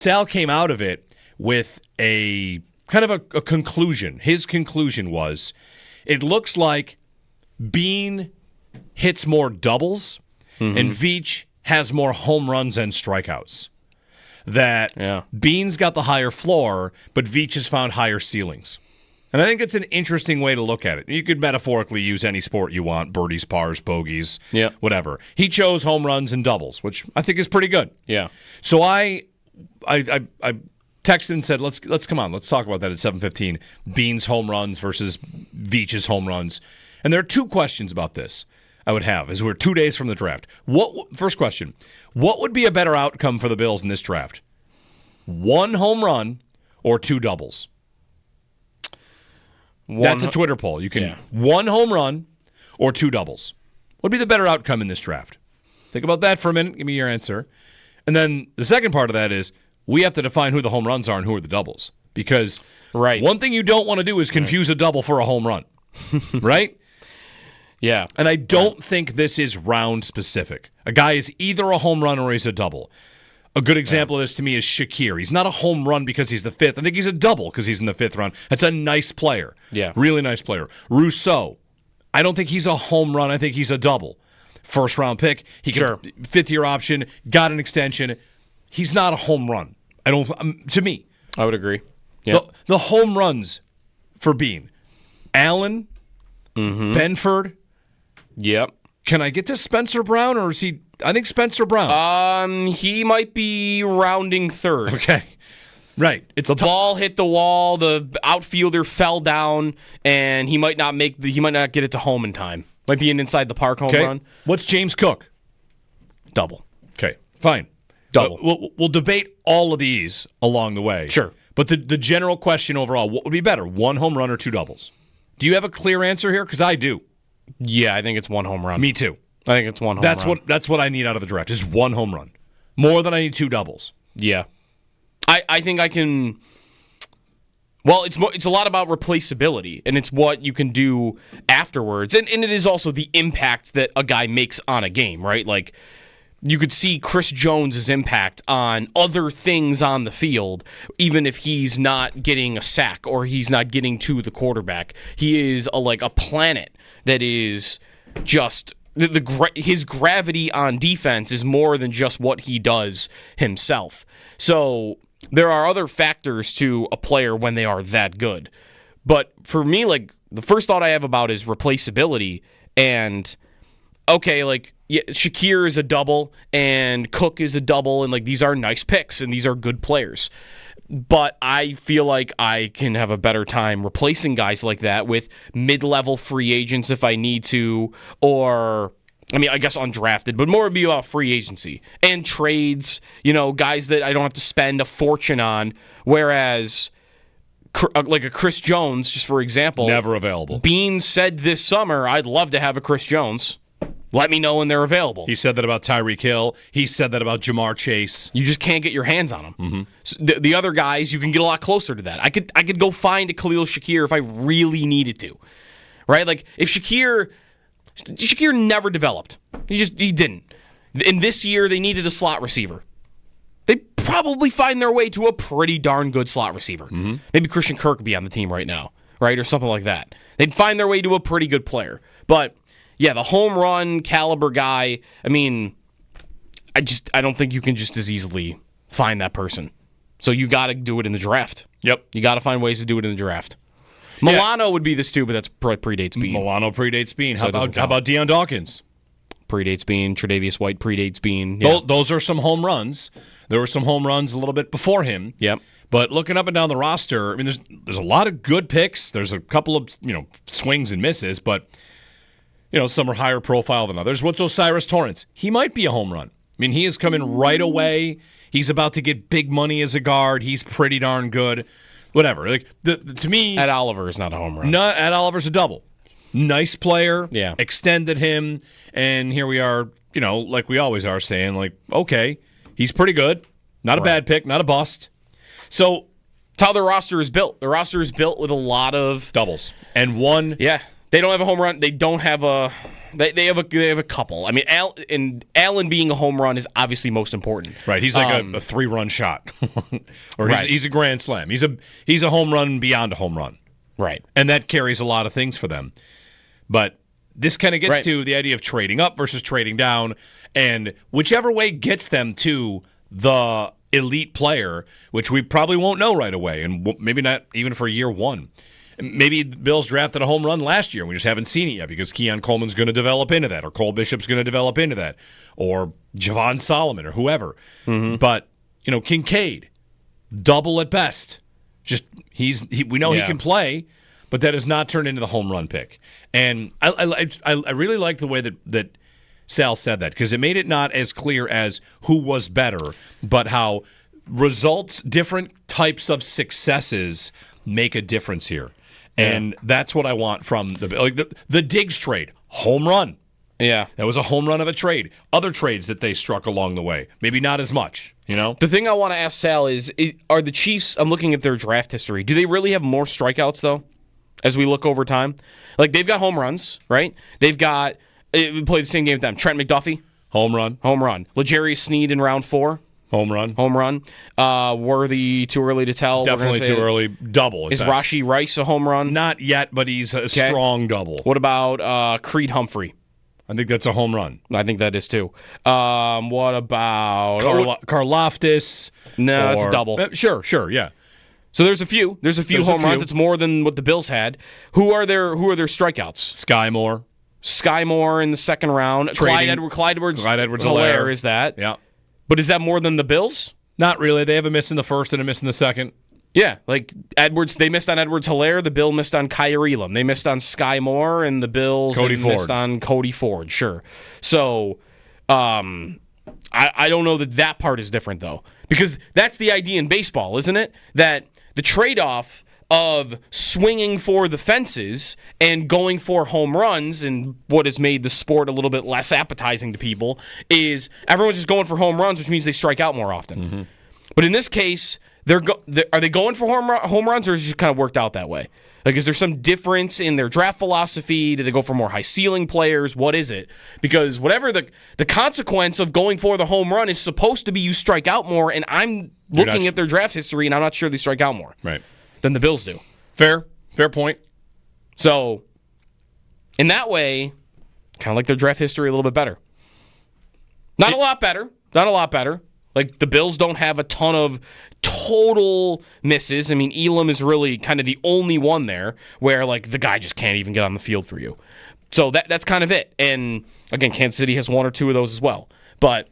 Sal came out of it with a kind of a conclusion. His conclusion was, it looks like Beane hits more doubles and Veach has more home runs and strikeouts. That Beane's got the higher floor, but Veach has found higher ceilings. And I think it's an interesting way to look at it. You could metaphorically use any sport you want, birdies, pars, bogeys, whatever. He chose home runs and doubles, which I think is pretty good. Yeah. So I texted and said, let's come on, let's talk about that at 7:15. Beane's home runs versus Veach's home runs. And there are two questions about this I would have as we're 2 days from the draft. First question, what would be a better outcome for the Bills in this draft? 1 home run or 2 doubles? That's a Twitter poll. You can 1 home run or 2 doubles. What would be the better outcome in this draft? Think about that for a minute. Give me your answer. And then the second part of that is we have to define who the home runs are and who are the doubles. Because one thing you don't want to do is confuse a double for a home run. Right? Yeah. And I don't think this is round specific. A guy is either a home run or he's a double. A good example of this to me is Shakir. He's not a home run because he's the 5th. I think he's a double because he's in the 5th round. That's a nice player. Yeah. Really nice player. Rousseau. I don't think he's a home run. I think he's a double. First round pick. He can 5th-year option, got an extension. He's not a home run. To me. I would agree. Yeah. The home runs for Beane. Allen, Benford. Yep. Can I get to Spencer Brown, or is he? I think Spencer Brown. He might be rounding 3rd. Okay. Right. It's the ball hit the wall, the outfielder fell down, and he might not get it to home in time. Might be an inside the park home run. What's James Cook? Double. Okay. Fine. Double. We'll debate all of these along the way. Sure. But the general question overall, what would be better, 1 home run or 2 doubles? Do you have a clear answer here? Because I do. Yeah, I think it's 1 home run. Me too. I think it's 1 home run. That's what I need out of the draft, is 1 home run. More than I need 2 doubles. Yeah. I think I can. Well, it's a lot about replaceability, and it's what you can do afterwards. And it is also the impact that a guy makes on a game, right? Like, you could see Chris Jones' impact on other things on the field, even if he's not getting a sack or he's not getting to the quarterback. He is like a planet that is just his gravity on defense is more than just what he does himself. So there are other factors to a player when they are that good. But for me, like, the first thought I have about is replaceability. And okay, like, yeah, Shakir is a double and Cook is a double, and like, these are nice picks and these are good players. But I feel like I can have a better time replacing guys like that with mid-level free agents if I need to, or, I mean, I guess undrafted, but more would be about free agency and trades, guys that I don't have to spend a fortune on, whereas like a Chris Jones, just for example. Never available. Beane said this summer, I'd love to have a Chris Jones. Let me know when they're available. He said that about Tyreek Hill. He said that about Jamar Chase. You just can't get your hands on them. So the other guys, you can get a lot closer to that. I could go find a Khalil Shakir if I really needed to, right? Like, if Shakir never developed. He didn't. And this year they needed a slot receiver. They'd probably find their way to a pretty darn good slot receiver. Maybe Christian Kirk would be on the team right now, right, or something like that. They'd find their way to a pretty good player, but. Yeah, the home run caliber guy, I mean, I don't think you can just as easily find that person. So you got to do it in the draft. Yep. You got to find ways to do it in the draft. Milano would be this too, but that's predates Beane. Milano predates Beane. How about Deion Dawkins? Predates Beane. Tre'Davious White predates Beane. Yeah. Those are some home runs. There were some home runs a little bit before him. Yep. But looking up and down the roster, I mean, there's a lot of good picks. There's a couple of swings and misses, but some are higher profile than others. What's Osiris Torrance? He might be a home run. I mean, he is coming right away. He's about to get big money as a guard. He's pretty darn good. Whatever. Like, to me, Ed Oliver is not a home run. No, Ed Oliver's a double. Nice player. Yeah. Extended him, and here we are. Like we always are, saying like, okay, he's pretty good. Not a bad pick. Not a bust. So it's how the roster is built. The roster is built with a lot of doubles and one. Yeah. They don't have a home run. They don't have a They have a couple. I mean, Allen being a home run is obviously most important. Right. He's like a 3-run shot, or Right. he's a grand slam. He's a home run beyond a home run. Right. And that carries a lot of things for them. But this kind of gets to the idea of trading up versus trading down, and whichever way gets them to the elite player, which we probably won't know right away, and maybe not even for year one. Maybe the Bills drafted a home run last year, and we just haven't seen it yet because Keon Coleman's going to develop into that, or Cole Bishop's going to develop into that, or Javon Solomon, or whoever. Mm-hmm. But, Kincaid, double at best. Just we know he can play, but that has not turned into the home run pick. And I really like the way that Sal said that, because it made it not as clear as who was better, but how results, different types of successes make a difference here. And that's what I want from the Diggs trade. Home run. Yeah. That was a home run of a trade. Other trades that they struck along the way, maybe not as much, The thing I want to ask Sal is, are the Chiefs, I'm looking at their draft history, do they really have more strikeouts, though, as we look over time? Like, they've got home runs, right? They've got, we played the same game with them, Trent McDuffie. Home run. L'Jarius Sneed in round 4. Home run. Worthy, too early to tell. Definitely too early. Double. Is Rashee Rice a home run? Not yet, but he's a strong double. What about Creed Humphrey? I think that's a home run. I think that is too. What about Karlaftis? No, that's a double. Sure, yeah. So there's a few home runs. It's more than what the Bills had. Who are their strikeouts? Sky Moore in the second round. Clyde Edwards-Helaire is that. Yeah. But is that more than the Bills? Not really. They have a miss in the first and a miss in the second. Yeah, like Edwards, they missed on Edwards-Helaire, the Bill missed on Kyer Elam. They missed on Sky Moore, and the Bills missed on Cody Ford, sure. So I don't know that part is different, though, because that's the idea in baseball, isn't it? That the trade-off of swinging for the fences and going for home runs, and what has made the sport a little bit less appetizing to people, is everyone's just going for home runs, which means they strike out more often. Mm-hmm. But in this case, are they going for home runs, or is it just kind of worked out that way? Like, is there some difference in their draft philosophy? Do they go for more high-ceiling players? What is it? Because whatever the consequence of going for the home run is supposed to be you strike out more, and I'm looking at their draft history, and I'm not sure they strike out more. Right. Than the Bills do. Fair point. So, in that way, kind of like their draft history a little bit better. Not a lot better. Like, the Bills don't have a ton of total misses. I mean, Elam is really kind of the only one there where, like, the guy just can't even get on the field for you. So that's kind of it. And, again, Kansas City has one or two of those as well. But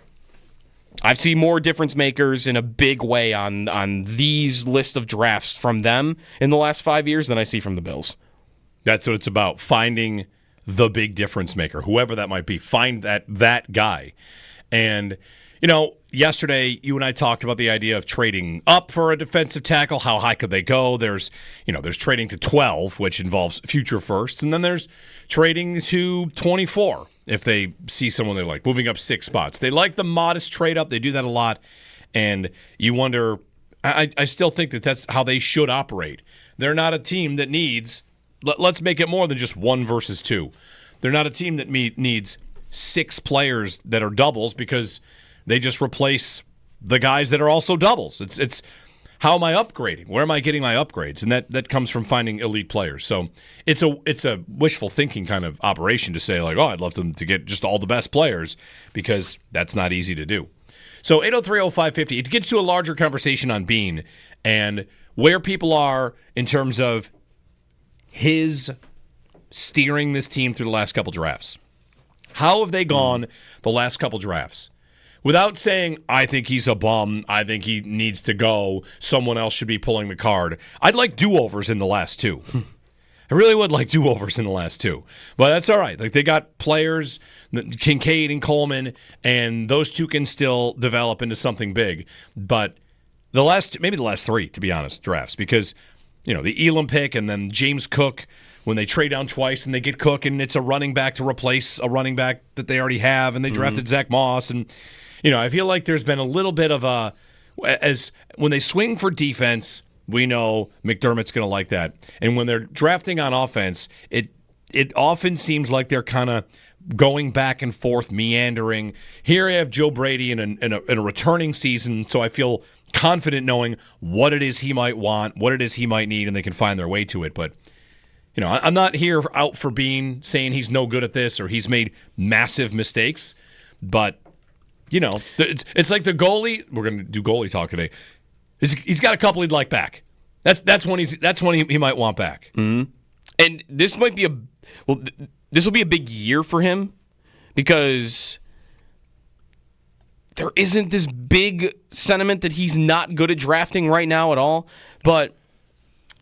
I've seen more difference makers in a big way on these list of drafts from them in the last 5 years than I see from the Bills. That's what it's about, finding the big difference maker, whoever that might be. Find that guy. And, yesterday you and I talked about the idea of trading up for a defensive tackle. How high could they go? There's trading to 12, which involves future firsts, and then there's trading to 24. If they see someone they like, moving up 6 spots. They like the modest trade up. They do that a lot. And you wonder, I still think that's how they should operate. They're not a team that needs, let's make it more than just 1 versus 2. They're not a team that needs 6 players that are doubles because they just replace the guys that are also doubles. It's how am I upgrading? Where am I getting my upgrades? And that comes from finding elite players. So it's a wishful thinking kind of operation to say, like, oh, I'd love them to get just all the best players, because that's not easy to do. So 803-0550, it gets to a larger conversation on Beane and where people are in terms of his steering this team through the last couple drafts. How have they gone the last couple drafts? Without saying, I think he's a bum, I think he needs to go, someone else should be pulling the card. I'd like do-overs in the last 2. I really would like do-overs in the last 2. But that's all right. Like, they got players, Kincaid and Coleman, and those 2 can still develop into something big. But maybe the last 3, to be honest, drafts, because, the Elam pick and then James Cook, when they trade down twice and they get Cook and it's a running back to replace a running back that they already have, and they drafted Zach Moss, and I feel like there's been a little bit of as when they swing for defense, we know McDermott's going to like that. And when they're drafting on offense, it often seems like they're kind of going back and forth, meandering. Here I have Joe Brady in a returning season, so I feel confident knowing what it is he might want, what it is he might need, and they can find their way to it. But, I'm not here out for Beane saying he's no good at this or he's made massive mistakes. But, it's like the goalie. We're going to do goalie talk today. He's got a couple he'd like back. That's when he might want back. Mm-hmm. And this might be this will be a big year for him because there isn't this big sentiment that he's not good at drafting right now at all. But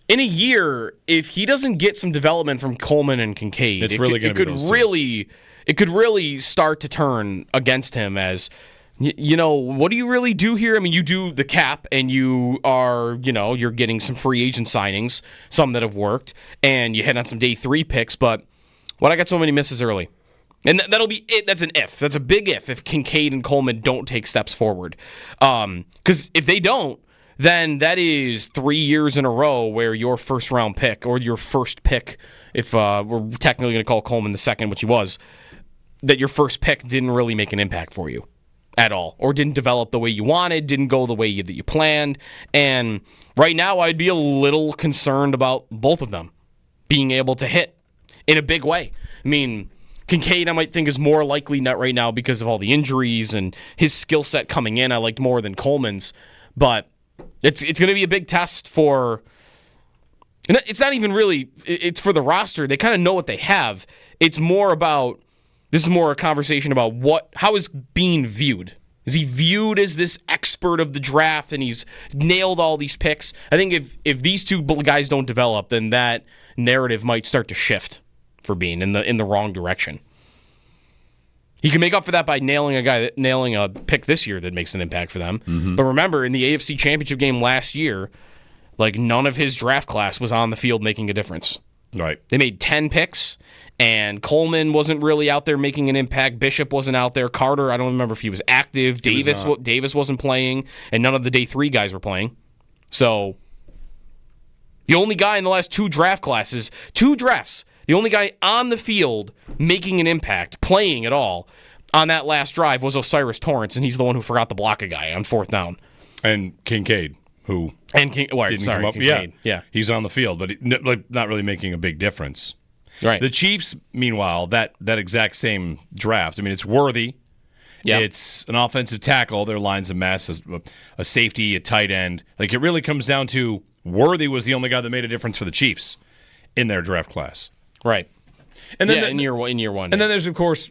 in a year, if he doesn't get some development from Coleman and Kincaid, it could really start to turn against him as, what do you really do here? I mean, you do the cap and you are, you're getting some free agent signings, some that have worked, and you hit on some day 3 picks, but I got so many misses early. And that'll be it. That's an if. That's a big if Kincaid and Coleman don't take steps forward. Because if they don't, then that is 3 years in a row where your first-round pick, or your first pick, if we're technically going to call Coleman the second, which he was, that your first pick didn't really make an impact for you at all, or didn't develop the way you wanted, didn't go the way that you planned. And right now, I'd be a little concerned about both of them being able to hit in a big way. I mean, Kincaid, I might think, is more likely not right now because of all the injuries and his skill set coming in. I liked more than Coleman's, but it's going to be a big test for. And it's not even really. It's for the roster. They kind of know what they have. It's more about. This is more a conversation about how is Beane viewed? Is he viewed as this expert of the draft and he's nailed all these picks? I think if these two guys don't develop, then that narrative might start to shift for Beane in the wrong direction. He can make up for that by nailing a pick this year that makes an impact for them. Mm-hmm. But remember, in the AFC Championship game last year, none of his draft class was on the field making a difference. Right. They made 10 picks, and Coleman wasn't really out there making an impact. Bishop wasn't out there. Carter, I don't remember if he was active. Davis wasn't playing, and none of the day 3 guys were playing. So the only guy in the last 2 draft classes, 2 drafts, the only guy on the field making an impact, playing at all, on that last drive was Osiris Torrance, and he's the one who forgot to block a guy on 4th down. And Kincaid, who didn't come up. Kincaid. Yeah, he's on the field, but not really making a big difference. Right. The Chiefs, meanwhile, that exact same draft. I mean, it's Worthy. Yep. It's an offensive tackle. Their line's a mess. A safety, a tight end. It really comes down to Worthy was the only guy that made a difference for the Chiefs in their draft class. Right. And then in year one. And then there's, of course,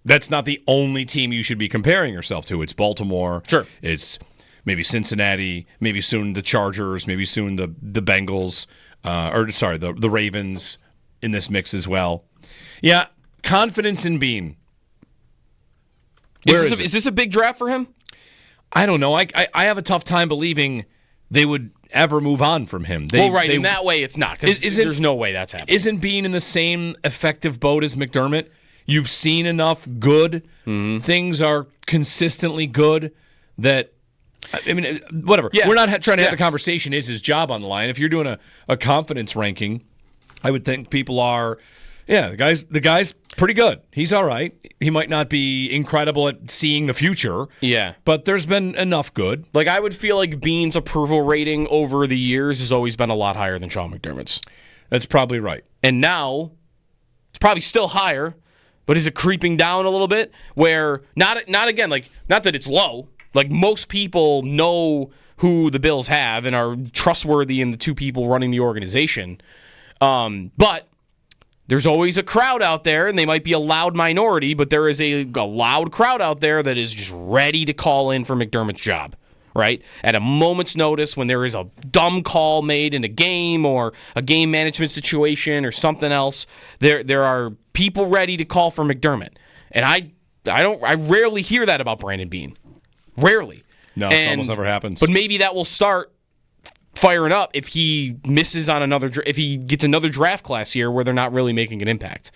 that's not the only team you should be comparing yourself to. It's Baltimore. Sure. It's maybe Cincinnati, maybe soon the Chargers, maybe soon the Bengals, the Ravens in this mix as well. Yeah, confidence in Beane. Is this a big draft for him? I don't know. I have a tough time believing they would ever move on from him. In that way, it's not, because there's no way that's happening. Isn't Beane in the same effective boat as McDermott? You've seen enough good. Mm-hmm. Things are consistently good that, I mean, whatever. Yeah. We're not trying to have the conversation, is his job on the line? If you're doing a confidence ranking, I would think people are, the guy's pretty good. He's all right. He might not be incredible at seeing the future. Yeah. But there's been enough good. I would feel like Beane's approval rating over the years has always been a lot higher than Sean McDermott's. That's probably right. And now, it's probably still higher, but is it creeping down a little bit? Where, not that it's low. Most people know who the Bills have and are trustworthy in the 2 people running the organization. But there's always a crowd out there, and they might be a loud minority, but there is a loud crowd out there that is just ready to call in for McDermott's job, right? At a moment's notice, when there is a dumb call made in a game or a game management situation or something else, there are people ready to call for McDermott. And I rarely hear that about Brandon Beane. Rarely. No, it almost never happens. But maybe that will start firing up if he misses on if he gets another draft class here where they're not really making an impact.